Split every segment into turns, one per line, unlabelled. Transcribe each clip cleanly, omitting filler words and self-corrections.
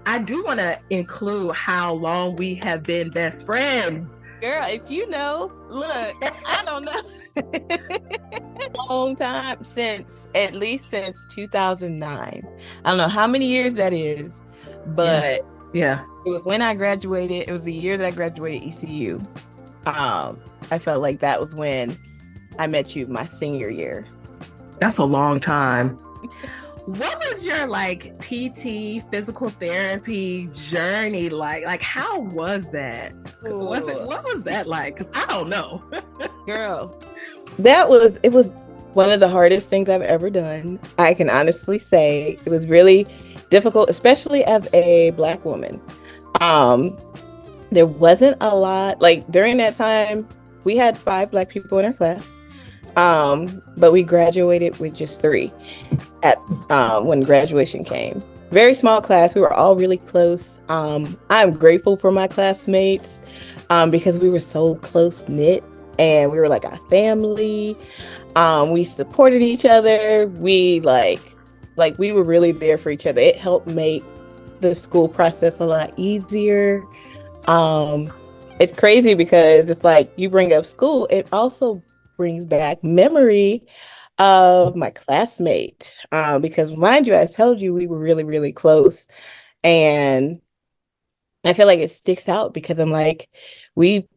I do want to include how long we have been best friends.
Girl, if you know, look, I don't know. Long time since, at least since 2009. I don't know how many years that is,
Yeah.
but
Yeah.
it was when I graduated. It was the year that I graduated ECU. I felt like that was when I met you my senior year.
That's a long time. What was your like PT physical therapy journey like? Like how was that?
Ooh.
What was that like? Because I don't know.
Girl, it was one of the hardest things I've ever done. I can honestly say it was really difficult, especially as a Black woman. Um, there wasn't a lot, like during that time, we had 5 Black people in our class. But we graduated with just 3 at when graduation came. Very small class. We were all really close. I'm grateful for my classmates because we were so close knit and we were like a family. We supported each other. We like we were really there for each other. It helped make the school process a lot easier. Um, it's crazy because it's like you bring up school, it also brings back memory of my classmate. Because mind you, I told you we were really, really close. And I feel like it sticks out because I'm like, we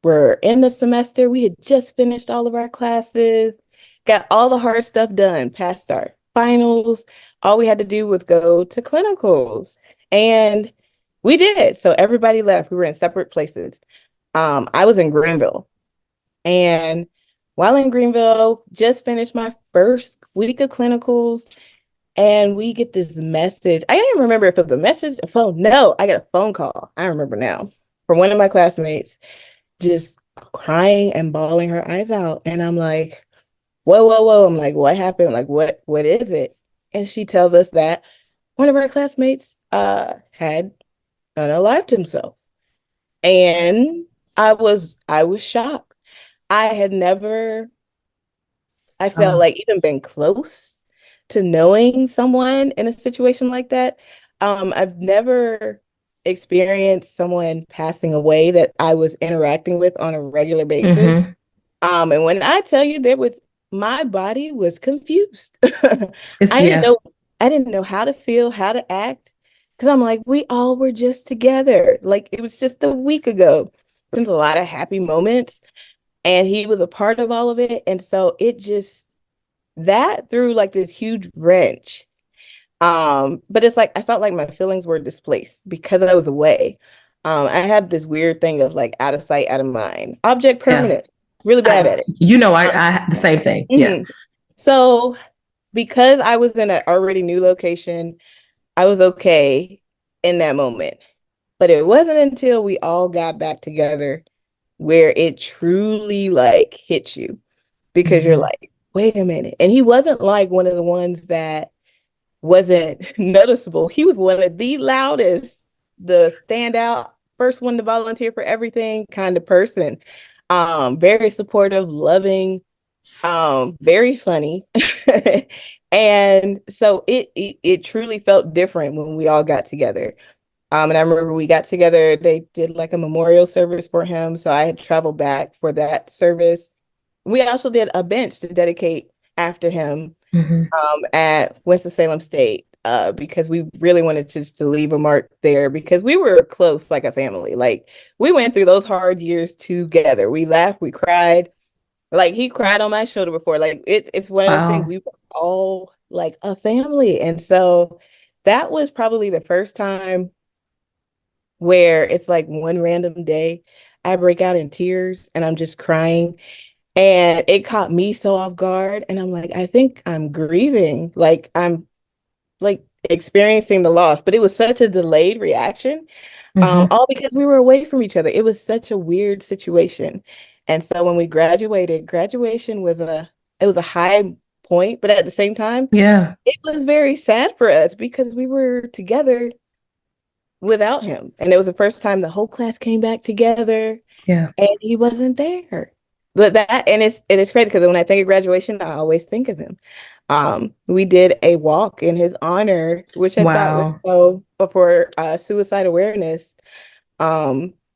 were in the semester, we had just finished all of our classes, got all the hard stuff done, passed our finals. All we had to do was go to clinicals. And we did. So everybody left. We were in separate places. I was in Greenville. And while in Greenville, just finished my first week of clinicals. And we get this message. I can't even remember if it was a message, a phone. No, I got a phone call. I remember now from one of my classmates just crying and bawling her eyes out. And I'm like, whoa, whoa, whoa. I'm like, what happened? Like, what is it? And she tells us that one of our classmates had unalived himself. And I was shocked. I had never, I felt
Oh,
like even been close to knowing someone in a situation like that. I've never experienced someone passing away that I was interacting with on a regular basis.
mm-hmm.
And when I tell you my body was confused.
It's
I didn't
yeah.
know, I didn't know how to feel, how to act. Because I'm like, we all were just together. Like it was just a week ago. There's a lot of happy moments, and he was a part of all of it. And so it just that threw like this huge wrench. But it's like I felt like my feelings were displaced because I was away. I had this weird thing of like out of sight, out of mind, object
Yeah.
permanence, really bad at it.
I the same thing. Yeah.
Mhm. So because I was in an already new location, I was okay in that moment. But it wasn't until we all got back together where it truly like hits you because you're
Mm-hmm.
like, wait a minute. And he wasn't like one of the ones that wasn't noticeable. He was one of the loudest, the standout, first one to volunteer for everything kind of person. Very supportive, loving, very funny. And so it truly felt different when we all got together. And I remember we got together, they did like a memorial service for him. So I had traveled back for that service. We also did a bench to dedicate after him
Mm-hmm.
at Winston-Salem State because we really wanted to leave a mark there because we were close like a family. Like we went through those hard years together. We laughed, we cried. Like he cried on my shoulder before. Like it's one of those things
Wow.
we were all like a family. And so that was probably the first time where it's like one random day I break out in tears and I'm just crying. And it caught me so off guard. And I'm like, I think I'm grieving. Like I'm like experiencing the loss, but it was such a delayed reaction,
Mm-hmm.
all because we were away from each other. It was such a weird situation. And so when we graduated, graduation was it was a high point, but at the same time,
Yeah.
it was very sad for us because we were together without him. And it was the first time the whole class came back together
Yeah.
and he wasn't there. But that and it's crazy because when I think of graduation, I always think of him. We did a walk in his honor, which I thought was
Wow.
so for suicide awareness.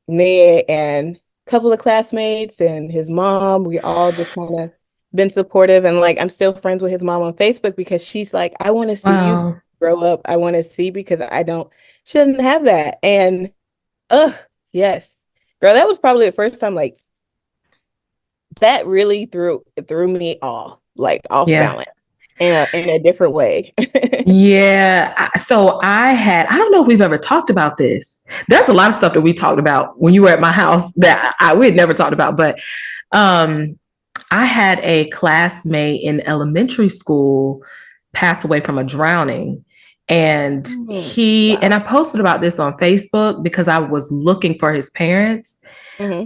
Me and a couple of classmates and his mom, we all just kind of been supportive, and like I'm still friends with his mom on Facebook because she's like, I want to see you
Wow.
grow up. I want to see because I don't, she doesn't have that. And yes. Girl, that was probably the first time like that really threw me off, like off
Yeah.
balance in a different way.
Yeah. So I don't know if we've ever talked about this. There's a lot of stuff that we talked about when you were at my house that we had never talked about, but um, I had a classmate in elementary school pass away from a drowning. And
Wow.
I posted about this on Facebook because I was looking for his parents.
Hmm.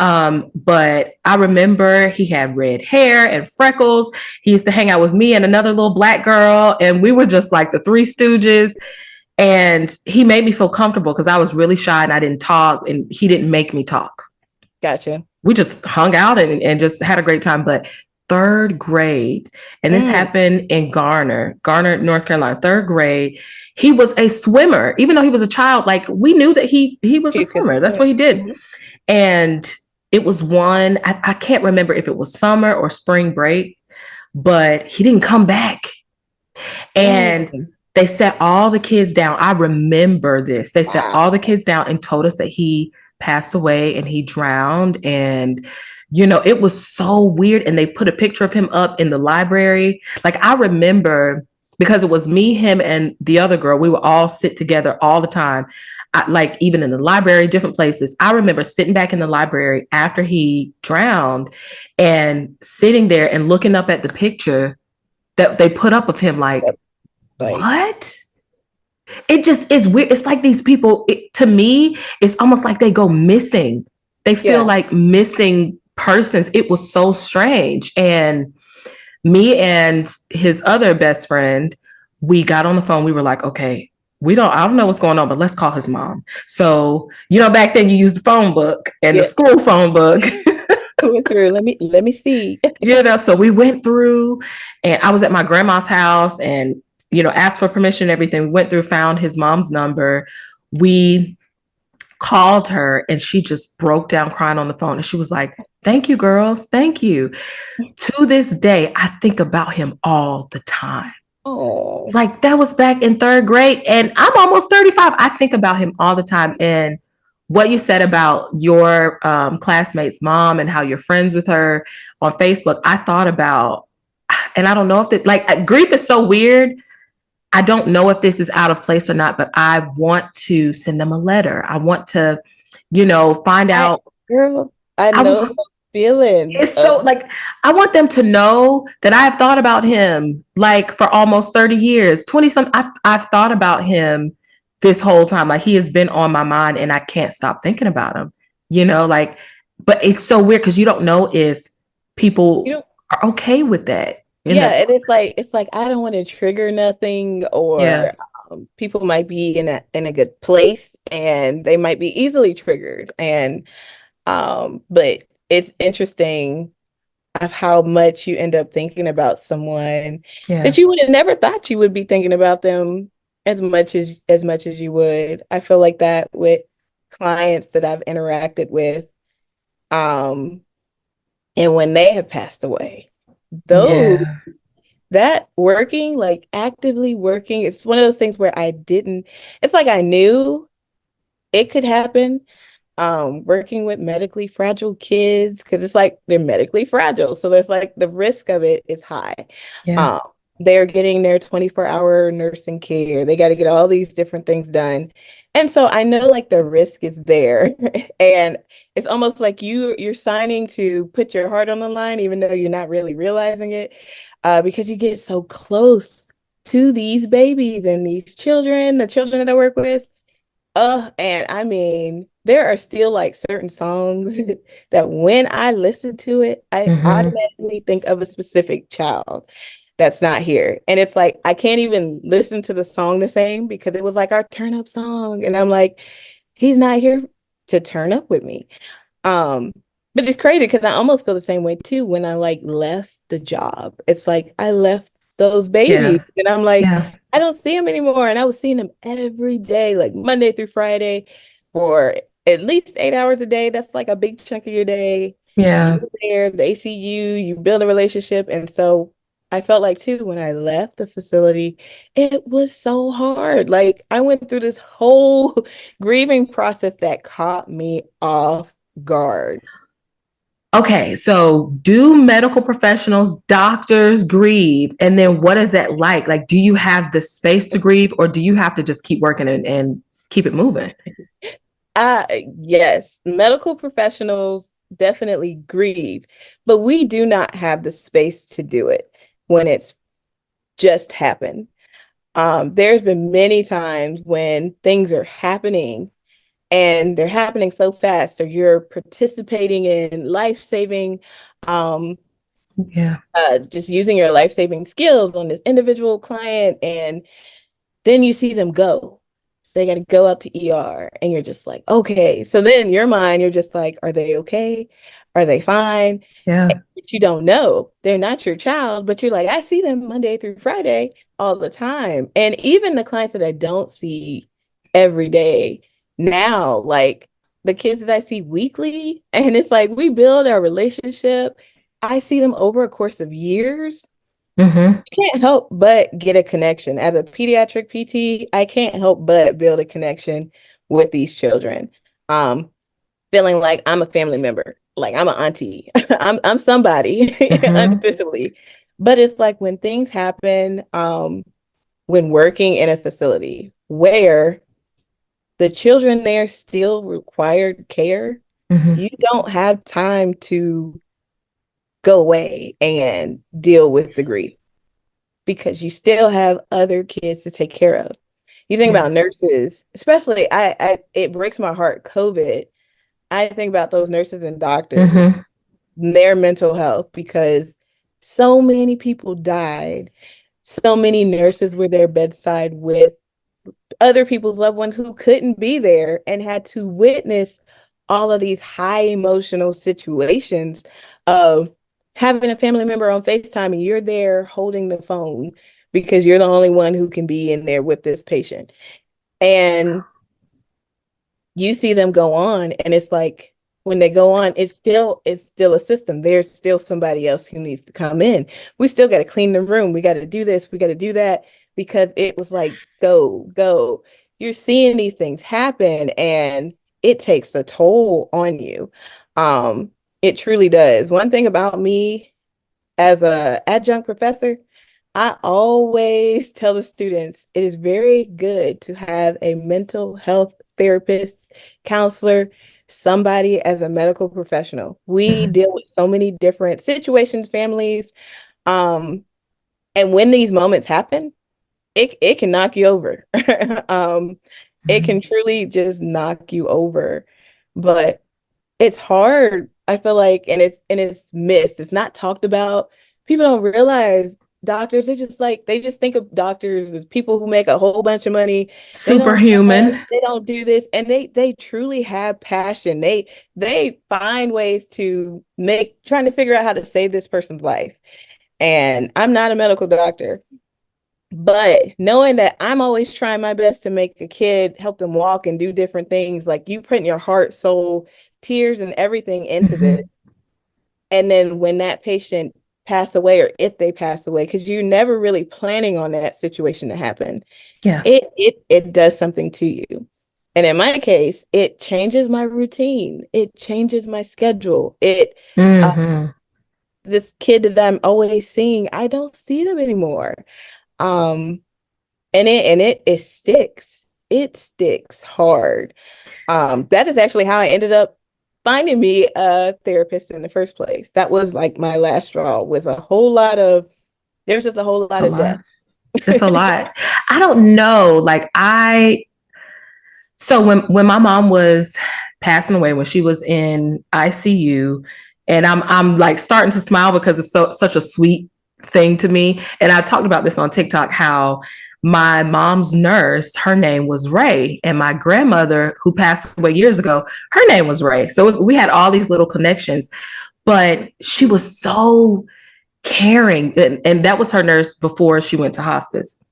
But I remember he had red hair and freckles. He used to hang out with me and another little black girl, and we were just like the Three Stooges. And he made me feel comfortable because I was really shy and I didn't talk, and he didn't make me talk.
Gotcha.
We just hung out and just had a great time. But third grade, and this
Mm.
happened in Garner, North Carolina, third grade. He was a swimmer, even though he was a child. Like we knew that he was a
You could
swimmer. That's
swim.
what he did.
Mhm.
And it was I can't remember if it was summer or spring break, but he didn't come back. And
Mm.
they set all the kids down. I remember this. They set all the
Wow.
kids down and told us that he passed away and he drowned. And, it was so weird. And they put a picture of him up in the library. Like, I remember because it was me, him, and the other girl, we would all sit together all the time. Like, even in the library, different places. I remember sitting back in the library after he drowned and sitting there and looking up at the picture that they put up of him, like,
Yep. Like,
what? It just is weird. It's like these people, to me, it's almost like they go missing. They feel
yeah.
like missing persons. It was so strange. And me and his other best friend, we got on the phone. We were like, okay, I don't know what's going on, but let's call his mom. So, back then you used the phone book and the
Yeah.
school phone book.
Went through. Let me see.
So we went through, and I was at my grandma's house and, asked for permission and everything. We went through, found his mom's number. We called her and she just broke down crying on the phone. And she was like, thank you, girls. Thank you. To this day, I think about him all the time.
Oh.
Like that was back in third grade and I'm almost 35. I think about him all the time. And what you said about your classmate's mom and how you're friends with her on Facebook, I thought about, and I don't know if it, like, grief is so weird. I don't know if this is out of place or not, but I want to send them a letter. I want to, find
I
out.
girl, I know
I,
those feelings
it's so
of
like, I want them to know that I've thought about him like for almost 30 years, 20 something. I've thought about him this whole time. Like he has been on my mind and I can't stop thinking about him, like, but it's so weird because you don't know if
you
people
know,
are okay with that.
yeah, and it's like I don't want to trigger nothing,
Yeah.
or people might be in a good place and they might be easily triggered, and but it's interesting of how much you end up thinking about someone
Yeah.
that you would have never thought you would be thinking about them as much as you would. I feel like that with clients that I've interacted with, um, and when they have passed away, those
Yeah.
that working, like actively working, it's one of those things where it's like I knew it could happen, working with medically fragile kids, because it's like they're medically fragile, so there's like the risk of it is high.
Yeah.
um they're getting their 24-hour nursing care, they got to get all these different things done, and so I know like the risk is there. And it's almost like you're signing to put your heart on the line even though you're not really realizing it, because you get so close to these babies and these children, the children that I work with. And I mean, there are still like certain songs that when I listen to it, I
Mm-hmm.
automatically think of a specific child that's not here. And it's like I can't even listen to the song the same because it was like our turn up song. And I'm like, he's not here to turn up with me. Um, but it's crazy because I almost feel the same way too when I like left the job. It's like I left those babies.
Yeah.
And I'm like,
Yeah.
I don't see them anymore. And I was seeing them every day, like Monday through Friday for at least 8 hours a day. That's like a big chunk of your day.
Yeah.
You're there, they see you build a relationship. And so I felt like too, when I left the facility, it was so hard. Like I went through this whole grieving process that caught me off guard.
Okay, so do medical professionals, doctors grieve? And then what is that like? Like, do you have the space to grieve or do you have to just keep working and keep it moving?
Uh, yes, medical professionals definitely grieve, but we do not have the space to do it when it's just happened. There's been many times when things are happening and they're happening so fast, or you're participating in life-saving, um,
Yeah.
just using your life-saving skills on this individual client, and then you see them go. They got to go out to ER, and you're just like, okay. So then in your mind, you're just like, are they okay? Are they fine?
Yeah.
But you don't know. They're not your child, but you're like, I see them Monday through Friday all the time. And even the clients that I don't see every day now, like the kids that I see weekly, and it's like we build our relationship. I see them over a course of years.
Mm-hmm.
I can't help but get a connection. As a pediatric PT, I can't help but build a connection with these children. Um, Feeling like I'm a family member, like I'm an auntie. I'm somebody
Mm-hmm.
unofficially. But it's like when things happen, when working in a facility where the children there still required care,
Mm-hmm.
you don't have time to go away and deal with the grief because you still have other kids to take care of. You think
Yeah.
about nurses, especially I it breaks my heart, COVID. I think about those nurses and doctors,
Mm-hmm.
their mental health, because so many people died. So many nurses were there bedside with other people's loved ones who couldn't be there and had to witness all of these high emotional situations of having a family member on FaceTime and you're there holding the phone because you're the only one who can be in there with this patient. And you see them go on and it's like when they go on it's still a system. There's still somebody else who needs to come in. We still got to clean the room, we got to do this, we got to do that, because it was like go. You're seeing these things happen and it takes a toll on you. It truly does. One thing about me as a adjunct professor, I always tell the students it is very good to have a mental health therapist, counselor, somebody as a medical professional. We
Mm-hmm.
deal with so many different situations, families, um, and when these moments happen, it can knock you over. um, it
Mm-hmm.
can truly just knock you over. But it's hard, I feel like, and it's missed. It's not talked about. People don't realize doctors, they just think of doctors as people who make a whole bunch of money. They don't
Superhuman.
they don't do this, and they truly have passion. They find ways to make trying to figure out how to save this person's life. And I'm not a medical doctor, but knowing that I'm always trying my best to make a kid, help them walk and do different things, like you put your heart, soul, tears, and everything into this.
Mm-hmm.
And then when that patient pass away, or if they pass away, because you're never really planning on that situation to happen,
Yeah.
it does something to you. And in my case, it changes my routine. It changes my schedule. Uh,
Mm-hmm.
this kid that I'm always seeing, I don't see them anymore. Um, and it sticks. It sticks hard. That is actually how I ended up finding me a therapist in the first place. That was like my last straw, was a whole lot of there was just a whole
It's
lot
a
of death.
lot. It's a lot. I don't know. So when my mom was passing away, when she was in ICU, and I'm like starting to smile because it's such a sweet thing to me. And I talked about this on TikTok how my mom's nurse, her name was Ray, and my grandmother who passed away years ago, her name was Ray. So we had all these little connections, but she was so caring. And that was her nurse before she went to hospice.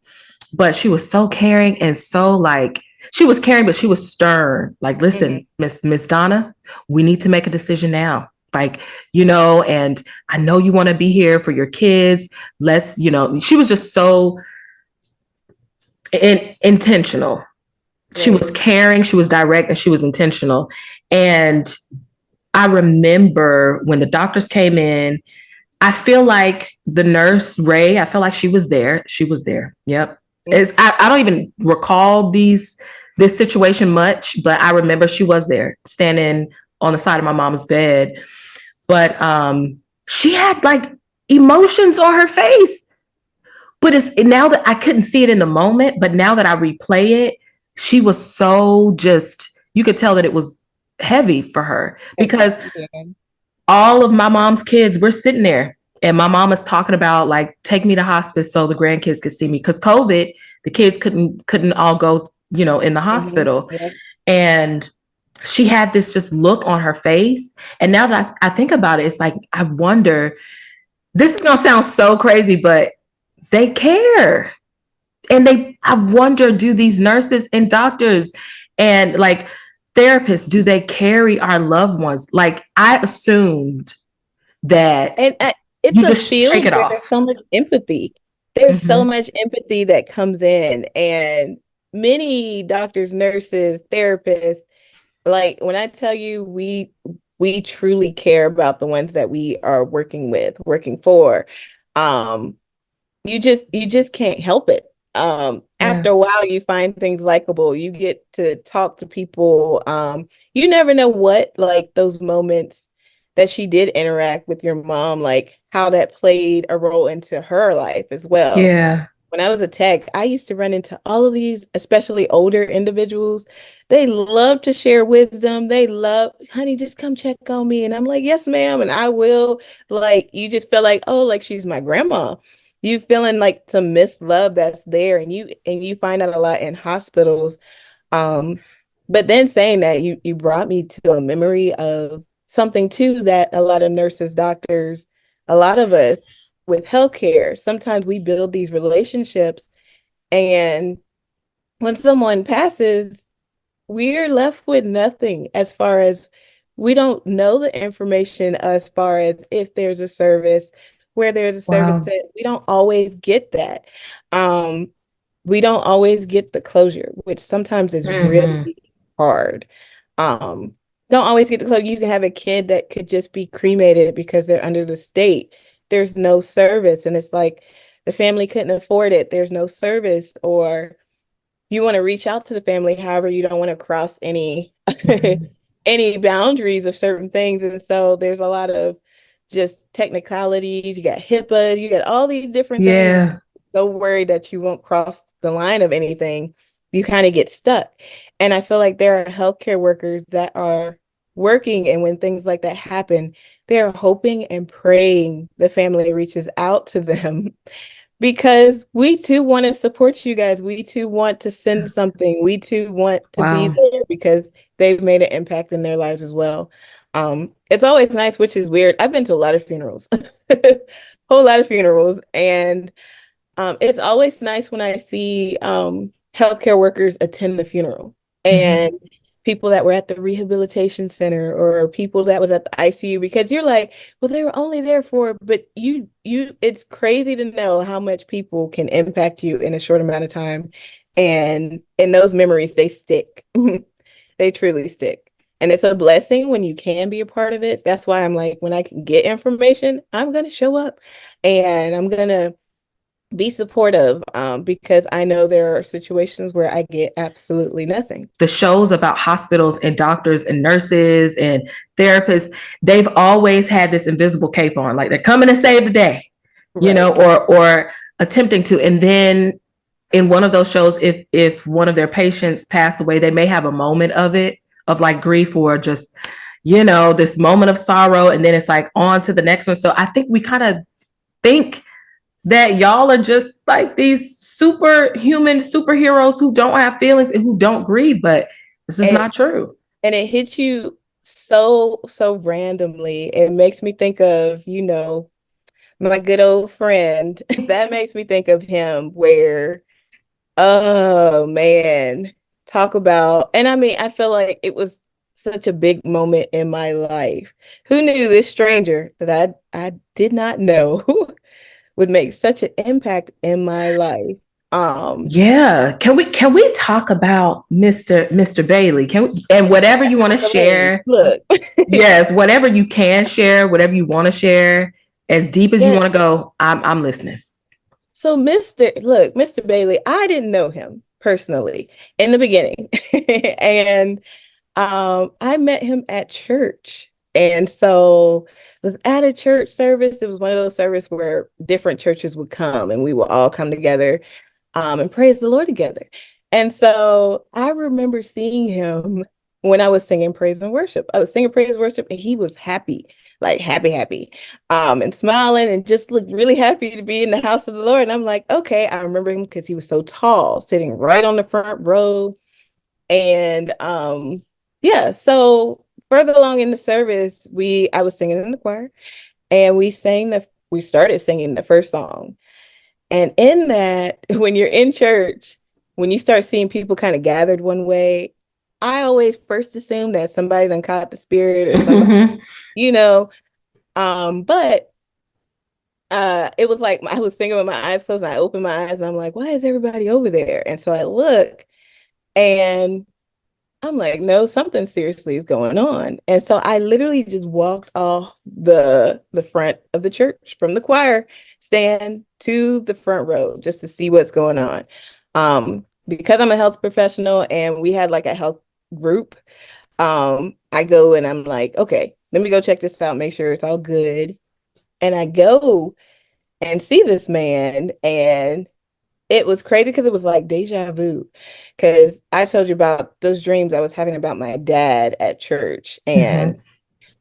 But she was so caring and so like, she was caring, but she was stern. Like,
Mm-hmm.
listen, Miss Donna, we need to make a decision now. Like, and I know you want to be here for your kids. Let's, she was just so intentional. She
Right.
was caring, she was direct, and she was intentional. And I remember when the doctors came in, I feel like the nurse, Ray, I feel like she was there. She was there. Yep. I don't even recall this situation much, but I remember she was there standing on the side of my mom's bed. But she had like emotions on her face. But it's now that I couldn't see it in the moment, but now that I replay it, she was so just, you could tell that it was heavy for her because
Yeah.
all of my mom's kids were sitting there and my mom is talking about like, take me to hospice so the grandkids could see me. Cause COVID, the kids couldn't all go, in the
Mm-hmm.
hospital.
Yeah.
And she had this just look on her face. And now that I think about it, it's like, I wonder, this is going to sound so crazy, but they care. And I wonder, do these nurses and doctors and like therapists, do they carry our loved ones? Like, I assumed that
And it's
you
a
just shake
field
it
where there's
off.
so much empathy. There's so
Mm-hmm.
much empathy that comes in, and many doctors, nurses, therapists, like when I tell you we truly care about the ones that we are working with, working for. Um, you just can't help it. After
Yeah.
a while you find things likable. You get to talk to people. You never know what like those moments that she did interact with your mom, like how that played a role into her life as well.
Yeah.
When I was a tech, I used to run into all of these, especially older individuals. They love to share wisdom. They love, honey, just come check on me. And I'm like, yes, ma'am. And I will. Like, you just feel like, oh, like she's my grandma. You feeling like some missed love that's there. And you find that a lot in hospitals. Um, but then saying that you brought me to a memory of something too that a lot of nurses, doctors, a lot of us with healthcare, sometimes we build these relationships, and when someone passes, we're left with nothing as far as we don't know the information as far as if there's a service, where there's a service
Wow.
that we don't always get that. Um, we don't always get the closure, which sometimes is
Mm-hmm.
really hard. Um, don't always get the closure. You can have a kid that could just be cremated because they're under the state. There's no service, and it's like the family couldn't afford it. There's no service, or you want to reach out to the family, however, you don't want to cross any
Mm-hmm.
any boundaries of certain things. And so there's a lot of just technicalities. You got HIPAA, you got all these different things.
Yeah.
So worried that you won't cross the line of anything, you kind of get stuck. And I feel like there are healthcare workers that are working, and when things like that happen, they're hoping and praying the family reaches out to them because we too want to support you guys. We too want to send something. We too want to be
Wow.
there because they've made an impact in their lives as well. It's always nice, which is weird. I've been to a lot of funerals, whole lot of funerals, and it's always nice when I see healthcare workers attend the funeral
Mm-hmm.
and people that were at the rehabilitation center or people that was at the ICU, because you're like, well, they were only there for, but it's crazy to know how much people can impact you in a short amount of time. And those memories, they stick. They truly stick. And it's a blessing when you can be a part of it. That's why I'm like, when I can get information, I'm going to show up and I'm going to be supportive, because I know there are situations where I get absolutely nothing.
The shows about hospitals and doctors and nurses and therapists, they've always had this invisible cape on, like they're coming to save the day,
Right.
or attempting to. And then in one of those shows, if one of their patients pass away, they may have a moment of it, of like grief or just, this moment of sorrow, and then it's like on to the next one. So I think we kind of think that y'all are just like these superhuman superheroes who don't have feelings and who don't grieve, but this is
And
not true.
and it hits you so randomly. It makes me think of, my good old friend. That makes me think of him where, oh man, talk about, and I mean, I feel like it was such a big moment in my life. Who knew this stranger that I did not know would make such an impact in my life? Um,
Yeah. Can we talk about Mr. Bailey? And whatever you want to
Elaine,
share,
look.
yes, whatever you can share, whatever you want to share, as deep as you
Yeah.
want to go, I'm listening.
So Mr. Bailey, I didn't know him personally in the beginning. And I met him at church. And so it was at a church service. It was one of those services where different churches would come and we would all come together and praise the Lord together. And so I remember seeing him when I was singing praise and worship. I was singing praise and worship, and he was happy, like happy, happy, and smiling and just looked really happy to be in the house of the Lord. And I'm like, okay, I remember him because he was so tall, sitting right on the front row. And yeah, so further along in the service, I was singing in the choir, and we started singing the first song. And in that, when you're in church, when you start seeing people kind of gathered one way, I always first assume that somebody done caught the spirit or somebody,
Mm-hmm.
you know. But it was like I was singing with my eyes closed, and I opened my eyes and I'm like, why is everybody over there? And so I look and I'm like, no, something seriously is going on. And so I literally just walked off the front of the church from the choir stand to the front row just to see what's going on. Because I'm a health professional and we had like a health group, I go and I'm like, okay, let me go check this out, make sure it's all good. And I go and see this man, and it was crazy because it was like deja vu. Because I told you about those dreams I was having about my dad at church and
Mm-hmm.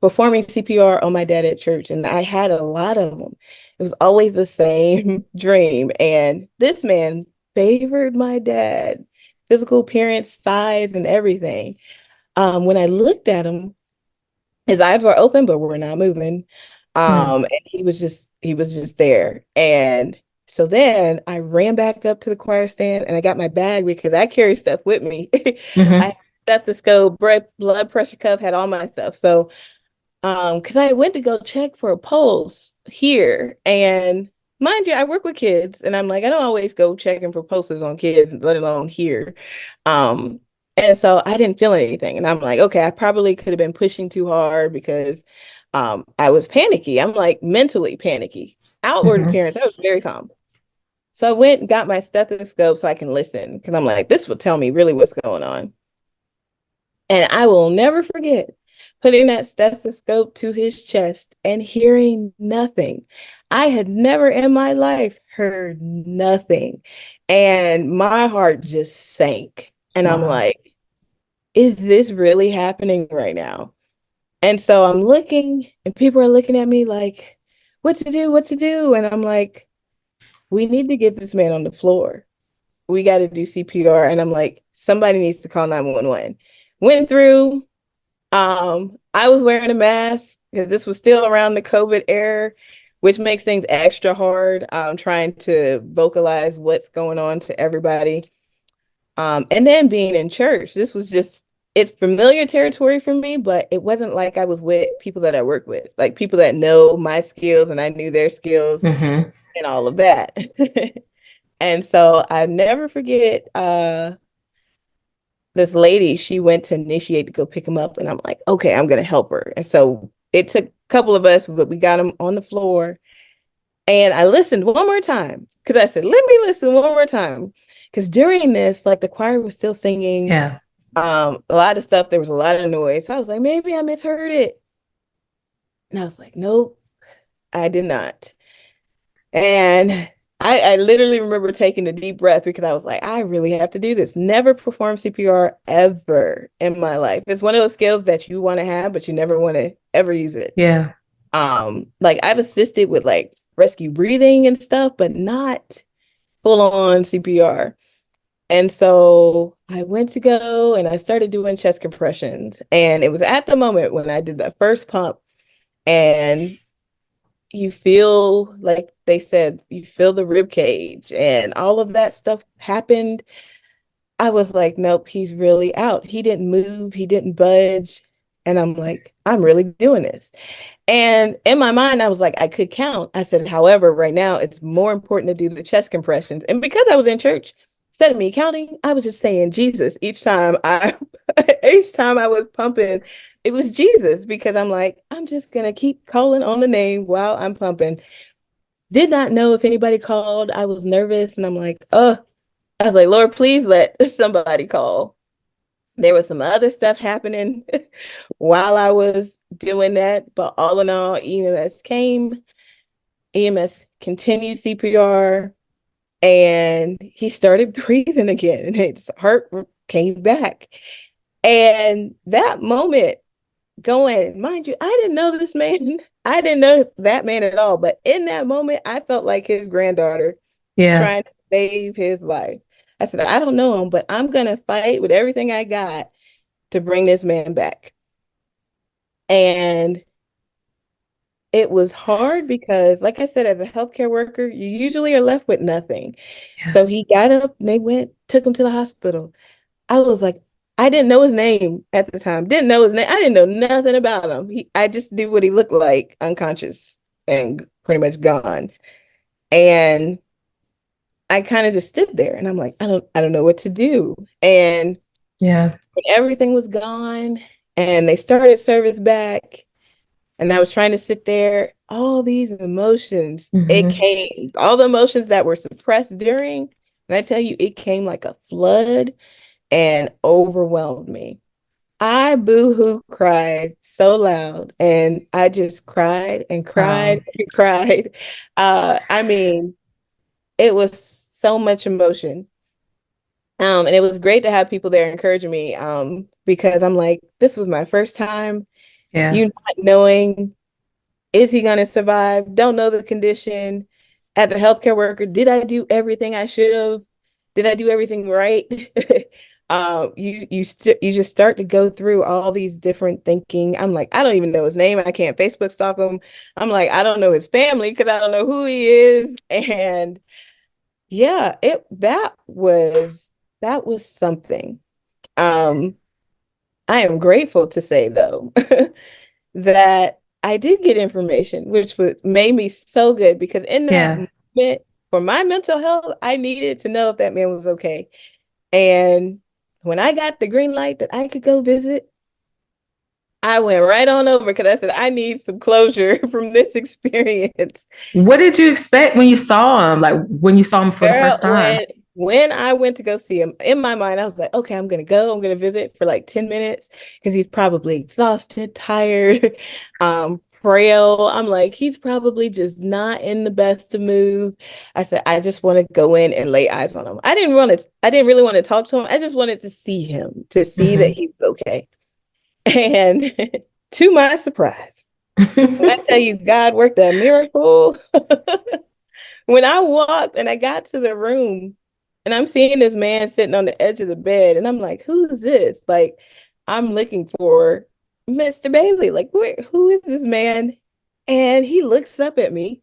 performing CPR on my dad at church. And I had a lot of them. It was always the same dream. And this man favored my dad, physical appearance, size, and everything. When I looked at him, his eyes were open, but were not moving. And he was just there. And so then I ran back up to the choir stand and I got my bag because I carry stuff with me. I
Mm-hmm.
had stethoscope, blood pressure cuff, had all my stuff. So because I went to go check for a pulse here. And mind you, I work with kids and I'm like, I don't always go checking for pulses on kids, let alone here. Um, and so I didn't feel anything. And I'm like, okay, I probably could have been pushing too hard because I was panicky. I'm like mentally panicky. Outward
Mm-hmm.
appearance, I was very calm. So I went and got my stethoscope so I can listen because I'm like, this will tell me really what's going on. And I will never forget putting that stethoscope to his chest and hearing nothing. I had never in my life heard nothing. And my heart just sank. And I'm
Wow.
like, is this really happening right now? And so I'm looking, and people are looking at me like, what to do? What to do? And I'm like, we need to get this man on the floor. We got to do CPR. And I'm like, somebody needs to call 911. Went through, I was wearing a mask because this was still around the COVID era, which makes things extra hard. Trying to vocalize what's going on to everybody. And then being in church, this was just it's familiar territory for me, but it wasn't like I was with people that I work with, like people that know my skills and I knew their skills
Mm-hmm.
and all of that. And so I never forget this lady, she went to initiate to go pick him up. And I'm like, okay, I'm gonna help her. And so it took a couple of us, but we got him on the floor. And I listened one more time because I said, let me listen one more time. Because during this, like the choir was still singing
Yeah.
a lot of stuff. There was a lot of noise. So I was like, maybe I misheard it. And I was like, nope, I did not. And I literally remember taking a deep breath because I was like, I really have to do this. Never performed CPR ever in my life. It's one of those skills that you want to have, but you never want to ever use it.
Yeah.
Like I've assisted with like rescue breathing and stuff, but not full on CPR. And so I went to go and I started doing chest compressions. And it was at the moment when I did that first pump and you feel like they said, you feel the rib cage and all of that stuff happened. I was like, nope, he's really out. He didn't move, he didn't budge. And I'm like, I'm really doing this. And in my mind, I was like, I could count. I said, however, right now it's more important to do the chest compressions. And because I was in church, instead of me counting, I was just saying Jesus each time I each time I was pumping, it was Jesus because I'm like, I'm just gonna keep calling on the name while I'm pumping. Did not know if anybody called. I was nervous and I'm like, I was like, Lord, please let somebody call. There was some other stuff happening while I was doing that, but all in all, EMS came, EMS continued CPR, and he started breathing again, and his heart came back. And that moment, going, mind you, I didn't know this man. I didn't know that man at all. But in that moment, I felt like his granddaughter
Yeah.
trying to save his life. I said, I don't know him, but I'm going to fight with everything I got to bring this man back. And it was hard because, like I said, as a healthcare worker, you usually are left with nothing.
Yeah.
So he got up and they went, took him to the hospital. I was like, I didn't know his name at the time. Didn't know his name. I didn't know nothing about him. I just knew what he looked like, unconscious and pretty much gone. And I kind of just stood there and I'm like, I don't know what to do. And
Yeah.
when everything was gone and they started service back, and I was trying to sit there, all these emotions, it
Hmm.
came, all the emotions that were suppressed during, and I tell you, it came like a flood and overwhelmed me. I boo-hoo cried so loud, and I just cried and cried
Wow.
and cried. I mean, it was so much emotion. And it was great to have people there encouraging me, because I'm like, this was my first time,
Yeah.
you not knowing, is he going to survive? Don't know the condition. As a healthcare worker, did I do everything I should have? Did I do everything right? You just start to go through all these different thinking. I'm like, I don't even know his name. I can't Facebook stalk him. I'm like, I don't know his family because I don't know who he is. And yeah, it that was something. Um, I am grateful to say though that I did get information, which made me so good because in that
Yeah.
moment, for my mental health, I needed to know if that man was okay. And when I got the green light that I could go visit, I went right on over because I said, I need some closure from this experience.
What did you expect when you saw him? Like when you saw him for the
Girl,
first time?
when I went to go see him, in my mind, I was like, okay, I'm gonna go. I'm gonna visit for like 10 minutes because he's probably exhausted, tired, frail. I'm like, he's probably just not in the best of moods. I said, I just want to go in and lay eyes on him. I didn't really want to talk to him. I just wanted to see him, to see that
Hmm.
he was okay. And to my surprise, when I tell you God worked a miracle, when I walked and I got to the room and I'm seeing this man sitting on the edge of the bed, and I'm like, who's this? Like, I'm looking for Mr. Bailey. Like, who is this man? And he looks up at me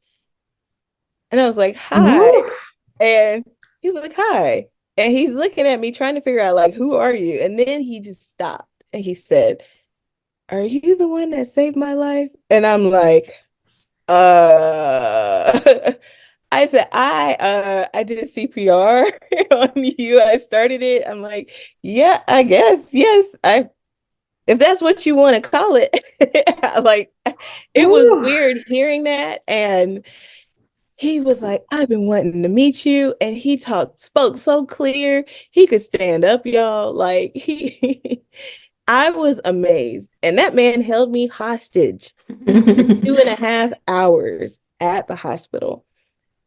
and I was like, hi.
Woo.
And he's like, hi. And he's looking at me trying to figure out, like, who are you? And then he just stopped and he said, are you the one that saved my life? And I'm like, uh I said, I did CPR on you. I started it. I'm like, yeah, I guess. Yes. I if that's what you want to call it. Like it was
Woo.
weird hearing that. And he was like, I've been wanting to meet you. And he spoke so clear. He could stand up, y'all. Like he I was amazed. And that man held me hostage for 2.5 hours at the hospital.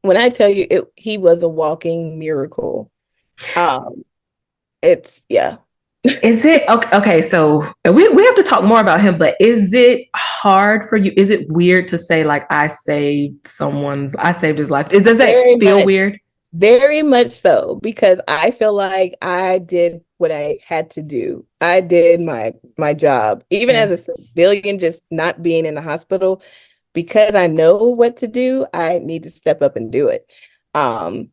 When I tell you he was a walking miracle. Um, it's yeah.
Is it okay? Okay, so we have to talk more about him, but is it hard for you? Is it weird to say like I saved his life? Does that
Very
feel
much,
weird?
very much so, because I feel like I did what I had to do. I did my job, even
Yeah.
as a civilian, just not being in the hospital. because I know what to do, I need to step up and do it. Um,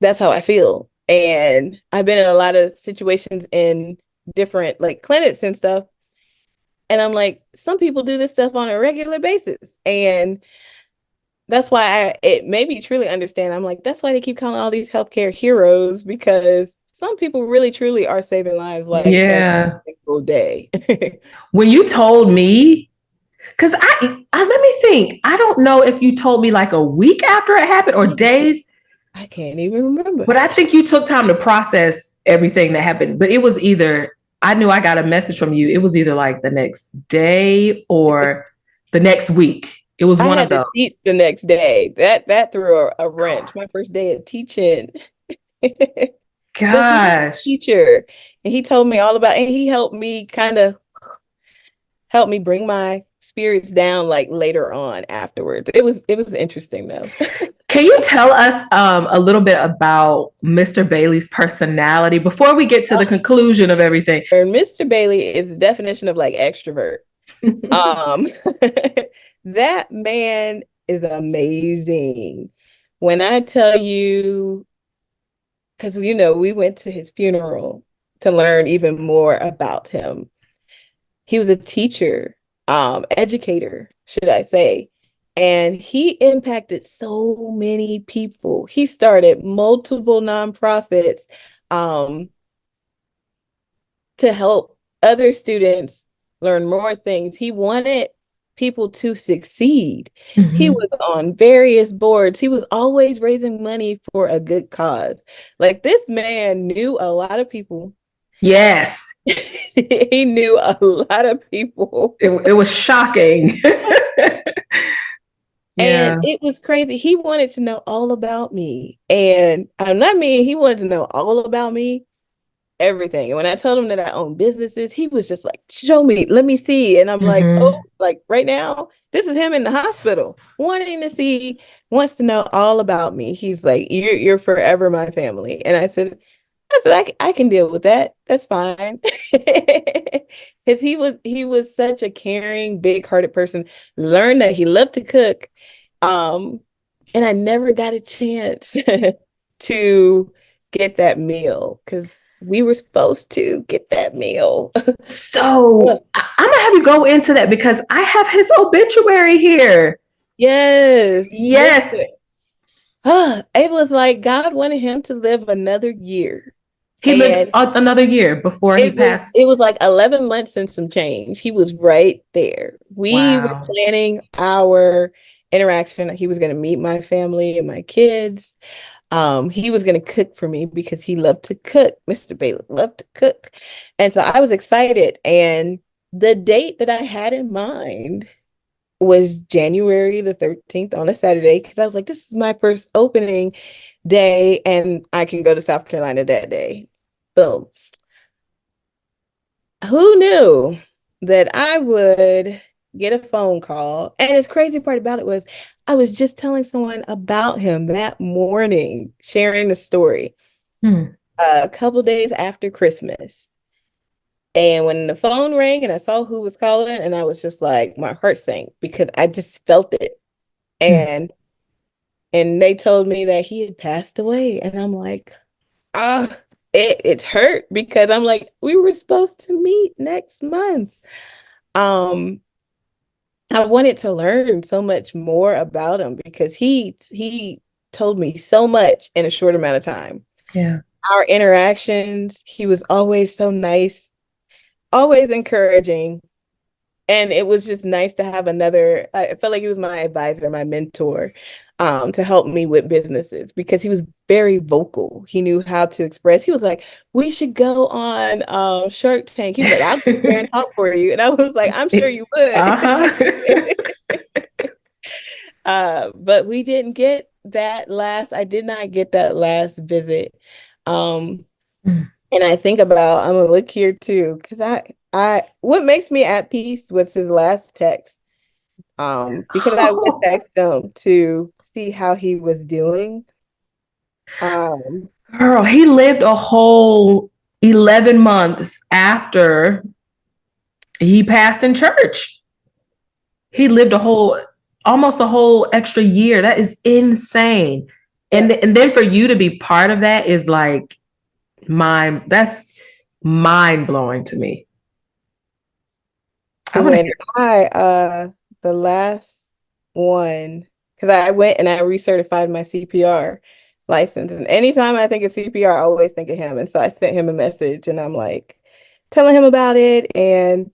that's how I feel. And I've been in a lot of situations in different like clinics and stuff. And I'm like, some people do this stuff on a regular basis. And that's why it made me truly understand. I'm like, that's why they keep calling all these healthcare heroes, because some people really truly are saving lives like every
Yeah.
single day.
When you told me, because I let me think. I don't know if you told me like a week after it happened or days,
I can't even remember.
but I think you took time to process everything that happened. But it was either I knew I got a message from you. It was either like the next day or the next week. It was
I
one of
had to
those.
teach the next day. That threw a wrench. My first day of teaching. But he's a
Gosh.
teacher, and he told me all about, and he helped me kind of help me bring my spirits down like later on afterwards. It was interesting though.
Can you tell us a little bit about Mr. Bailey's personality before we get to the conclusion of everything?
And Mr. Bailey is the definition of like extrovert. Um, that man is amazing. When I tell you, because we went to his funeral to learn even more about him. He was a teacher, educator, should I say. And he impacted so many people. He started multiple nonprofits um, to help other students learn more things. He wanted people to succeed. He
Mm-hmm.
was on various boards. He was always raising money for a good cause. Like this man knew a lot of people.
Yes,
He knew a lot of people.
it was shocking.
And
Yeah.
it was crazy. He wanted to know all about me. And I'm not me, he wanted to know all about me, everything. And when I told him that I own businesses, he was just like, show me, let me see. And I'm like,
Mm-hmm.
oh, like right now, this is him in the hospital, wanting to see, wants to know all about me. He's like, you're forever my family. And I said, I can deal with that. That's fine. Because he was such a caring, big-hearted person. Learned that he loved to cook. Um, and I never got a chance to get that meal because we were supposed to get that meal.
So I'm gonna have you go into that because I have his obituary here.
Yes,
Yes,
listen. It was like God wanted him to live another year.
he lived
And
another year before he
it was
passed.
it was like 11 months and some change. He was right there. We were
Wow.
planning our interaction. He was going to meet my family and my kids. He was going to cook for me because he loved to cook. Mr. Bailey loved to cook. And so I was excited. And the date that I had in mind was January the 13th on a Saturday because I was like, this is my first opening day and I can go to South Carolina that day. Boom. Who knew that I would get a phone call? And his crazy part about it was I was just telling someone about him that morning, sharing the story
Hmm.
a couple days after Christmas. And when the phone rang and I saw who was calling, and I was just like, my heart sank because I just felt it.
Hmm.
And they told me that he had passed away. And I'm like, ah, it hurt because I'm like, we were supposed to meet next month. Um, I wanted to learn so much more about him because he told me so much in a short amount of time.
Yeah.
Our interactions, he was always so nice, always encouraging. And it was just nice to have another, I felt like he was my advisor, my mentor, to help me with businesses because he was very vocal. He knew how to express. He was like, we should go on Shark Tank. He was like, I'll go there and talk for you. And I was like, I'm sure you would.
Uh-huh.
But we didn't get I did not get that last visit. Um, and I think about, I'm gonna look here too, because what makes me at peace was his last text. Because I would
Oh,
text him to see how he was doing. Um,
girl, he lived a whole 11 months after he passed in church. He lived a whole almost a whole extra year. That is insane.
Yeah.
And then for you to be part of that is like that's mind blowing to me. I want to
When
hear.
the last one, because I went and I recertified my CPR license. And anytime I think of CPR, I always think of him. And so I sent him a message and I'm like telling him about it. And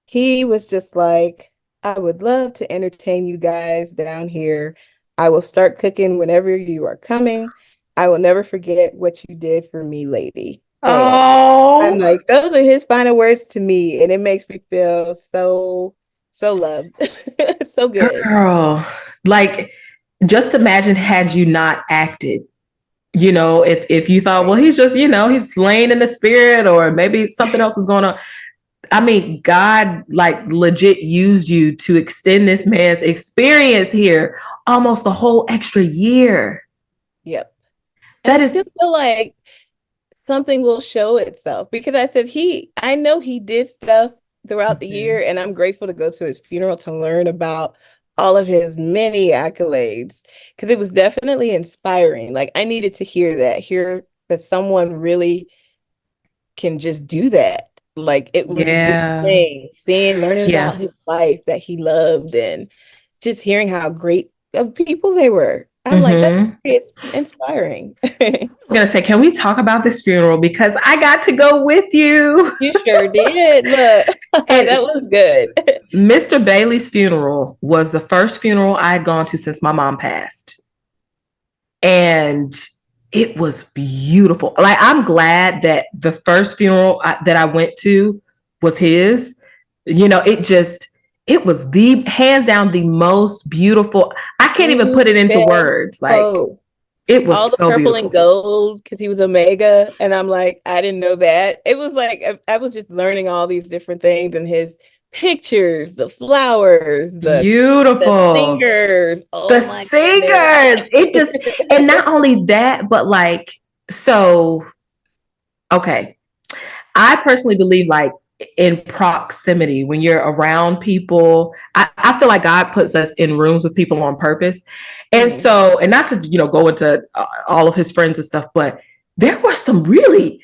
he was just like, I would love to entertain you guys down here. I will start cooking whenever you are coming. I will never forget what you did for me, lady. And I'm
Oh,
like, those are his final words to me. And it makes me feel so, so loved. So good.
girl. Like, just imagine had you not acted. If you thought, well, he's just, he's slain in the spirit, or maybe something else is going on. I mean, God like legit used you to extend this man's experience here almost a whole extra year.
Yep. And
That
I
is,
still feel like something will show itself because I said I know he did stuff throughout the year,
Mhm.
and I'm grateful to go to his funeral to learn about all of his many accolades because it was definitely inspiring. Like I needed to hear that someone really can just do that. Like it was a good
Yeah.
thing, learning
Yeah.
about his life that he loved and just hearing how great of people they were. I'm like, that's
Hmm.
it's inspiring.
I was gonna say, can we talk about this funeral because I got to go with you?
You sure did. Look,
And
that was good.
Mr. Bailey's funeral was the first funeral I had gone to since my mom passed. And it was beautiful. Like, I'm glad that the first funeral that I went to was his. It was the hands down the most beautiful. I can't even put it into
Yes.
words. Like,
Oh,
it
all
was
the
so
purple and
beautiful.
gold because he was Omega. And I'm like, I didn't know that. It was like I was just learning all these different things and his pictures, the flowers, the
Beautiful.
singers.
The
Oh my goodness.
singers. And not only that, but like, so, okay. I personally believe like in proximity, when you're around people, I feel like God puts us in rooms with people on purpose. And
Mhm.
so, and not to, go into all of his friends and stuff, but there were some really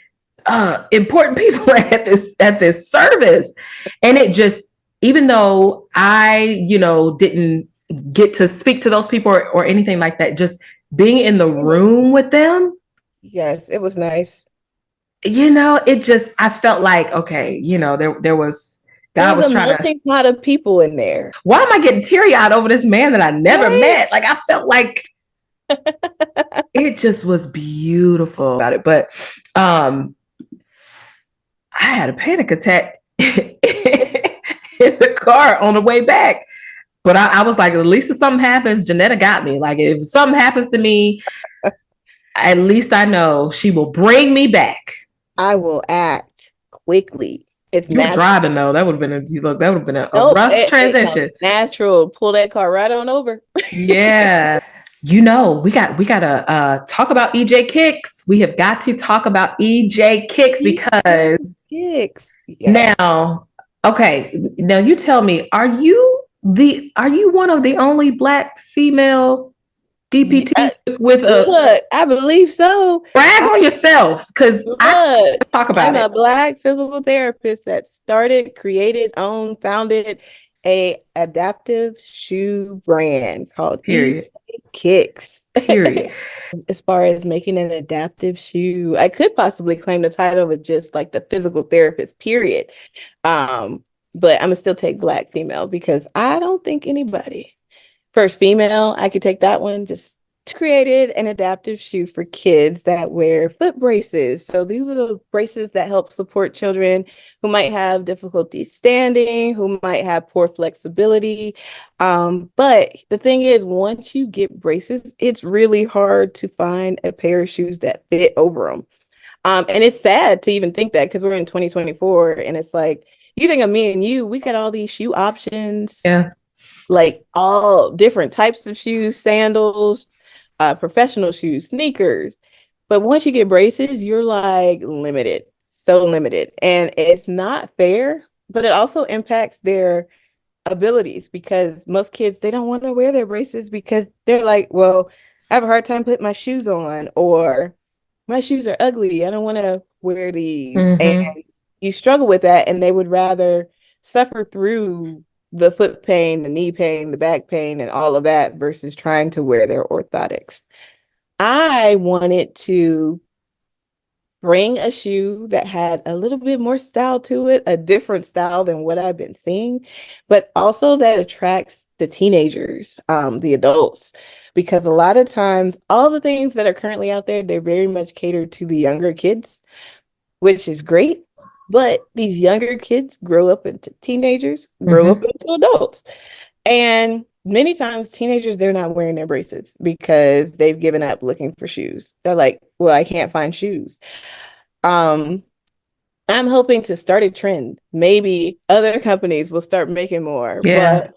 important people at this service. And it just, even though I, didn't get to speak to those people or anything like that, just being in the room with them,
Yes, it was nice.
I felt like, okay, there was,
It
God
was a
was trying to,
melting pot of people in there.
why am I getting teary eyed over this man that I never
Right?
met? Like, I felt like it just was beautiful about it. But I had a panic attack in the car on the way back. But I was like, at least if something happens, Jennetta got me. Like, if something happens to me, at least I know she will bring me back.
I will act quickly. It's
You were
natural.
driving though. That would have been that would have been a
Nope,
rough
it comes
transition.
natural. Pull that car right on over.
Yeah. We got to talk about EJ Kicks. We have got to talk about EJ Kicks because
Kicks. Yes.
now, okay, now you tell me, are you one of the only Black female DPTs
Yeah,
with a
look, I believe so.
brag on yourself? Because I
Look,
talk about
I'm
it.
a Black physical therapist that started, created, owned, founded a adaptive shoe brand called
Period.
EJ Kicks.
Period.
As far as making an adaptive shoe, I could possibly claim the title of just like the physical therapist, period. But I'm gonna still take Black female because I don't think anybody first female, I could take that one. Just created an adaptive shoe for kids that wear foot braces. So these are the braces that help support children who might have difficulty standing, who might have poor flexibility. But the thing is, once you get braces, it's really hard to find a pair of shoes that fit over them. And it's sad to even think that because we're in 2024 and it's like, you think of me and you, we got all these shoe options,
Yeah.
like all different types of shoes, sandals, professional shoes, sneakers. But once you get braces, you're like limited, so limited. And it's not fair, but it also impacts their abilities, because most kids, they don't want to wear their braces because they're like, well, I have a hard time putting my shoes on, or my shoes are ugly. I don't want to wear these. And
Mm-hmm.
you struggle with that, and they would rather suffer through the foot pain, the knee pain, the back pain, and all of that versus trying to wear their orthotics. I wanted to bring a shoe that had a little bit more style to it, a different style than what I've been seeing, but also that attracts the teenagers, the adults, because a lot of times all the things that are currently out there, they're very much catered to the younger kids, which is great. But these younger kids grow up into teenagers, grow up
Mm-hmm.
into adults. And many times teenagers, they're not wearing their braces because they've given up looking for shoes. They're like, well, I can't find shoes. Um, I'm hoping to start a trend. Maybe other companies will start making more,
Yeah.
but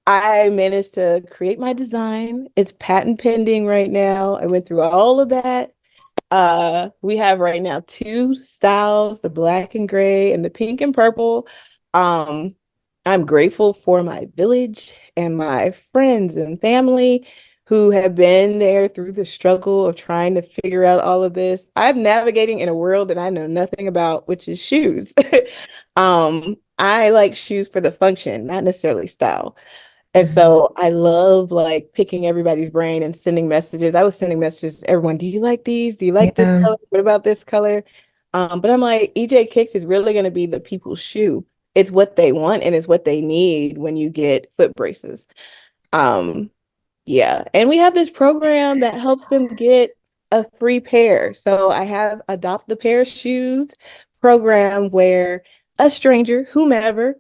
I managed to create my design. It's patent pending right now. I went through all of that. We have right now two styles, the black and gray and the pink and purple. Um, I'm grateful for my village and my friends and family who have been there through the struggle of trying to figure out all of this. I'm navigating in a world that I know nothing about, which is shoes. I like shoes for the function, not necessarily style. And
Mm-hmm.
so I love like picking everybody's brain and sending messages. I was sending messages to everyone. Do you like these? Do you like this
Yeah.
color? What about this color? But I'm like, EJ Kicks is really going to be the people's shoe. It's what they want and it's what they need when you get foot braces. Um, yeah. And we have this program that helps them get a free pair. So I have Adopt a Pair of Shoes program where a stranger, whomever,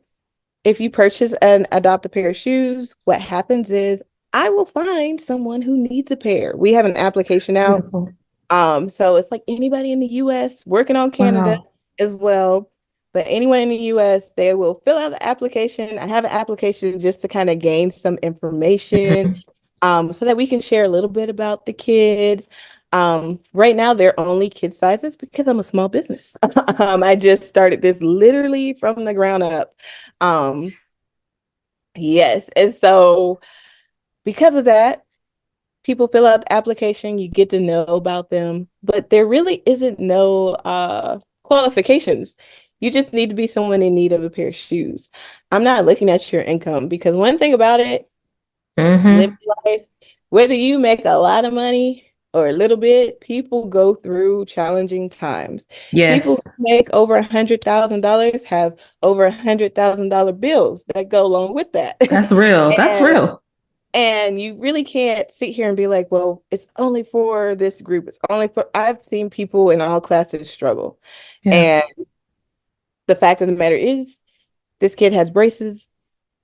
if you purchase and adopt a pair of shoes, what happens is I will find someone who needs a pair. We have an application out.
Beautiful.
So it's like anybody in the US working on Canada
Wow.
as well. But anyone in the US, they will fill out the application. I have an application just to kind of gain some information,
Mhm.
so that we can share a little bit about the kid. Right now, they're only kid sizes because I'm a small business. I just started this literally from the ground up. Um, yes. And so because of that, people fill out the application, you get to know about them, but there really isn't no qualifications. You just need to be someone in need of a pair of shoes. I'm not looking at your income because one thing about it, living
Mm-hmm.
life, whether you make a lot of money or a little bit, people go through challenging times. People
Yes.
who make over $100,000 have over $100,000 bills that go along with that.
That's real. That's
and
real.
and you really can't sit here and be like, well, it's only for this group. It's only for, I've seen people in all classes struggle.
Yeah.
And the fact of the matter is, this kid has braces,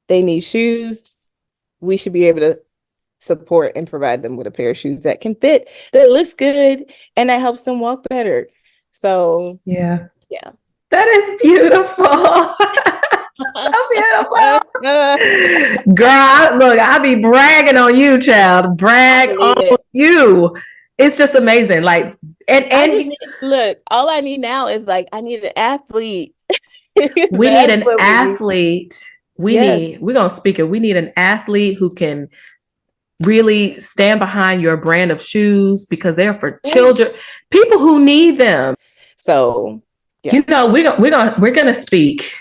they need shoes. We should be able to support and provide them with a pair of shoes that can fit, that looks good, and that helps them walk better. So,
Yeah.
yeah.
That is beautiful. So beautiful. Girl, look, I be bragging on you, child.
I
Brag on
believe it.
you. It's just amazing. Like,
I
and
just need, look, all I need now is like, I need an athlete.
we need
That's
an
what we need.
athlete.
Yes.
We're gonna speak it. We need an athlete who can really stand behind your brand of shoes because they're for
Right.
children, people who need them.
So, yeah.
You know, we're gonna speak.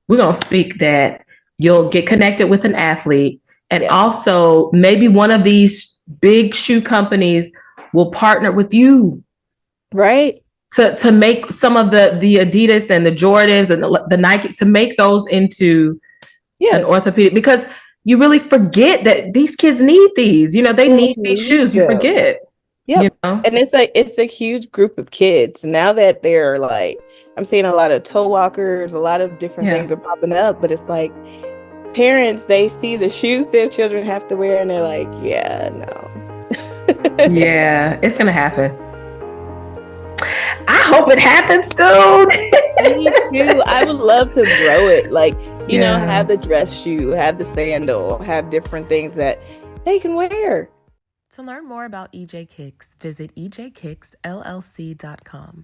We're gonna speak that you'll get connected with an athlete, and
Yes.
also maybe one of these big shoe companies will partner with you
Right.
to make some of the Adidas and the Jordans and the Nike, to make those into an
Yes.
orthopedic, because you really forget that these kids need these. You know, they
They
need these
need
shoes. You
them.
forget. You
Yep.
know.
And it's a huge group of kids. Now that they're like, I'm seeing a lot of toe walkers, a lot of different
Yeah.
things are popping up, but it's like parents, they see the shoes their children have to wear and they're like, yeah, no.
Yeah. It's gonna happen. I hope it happens soon.
Me too. I would love to grow it. Like,
Yeah.
have the dress shoe, have the sandal, have different things that they can wear.
To learn more about EJ Kicks, visit ejkicksllc.com.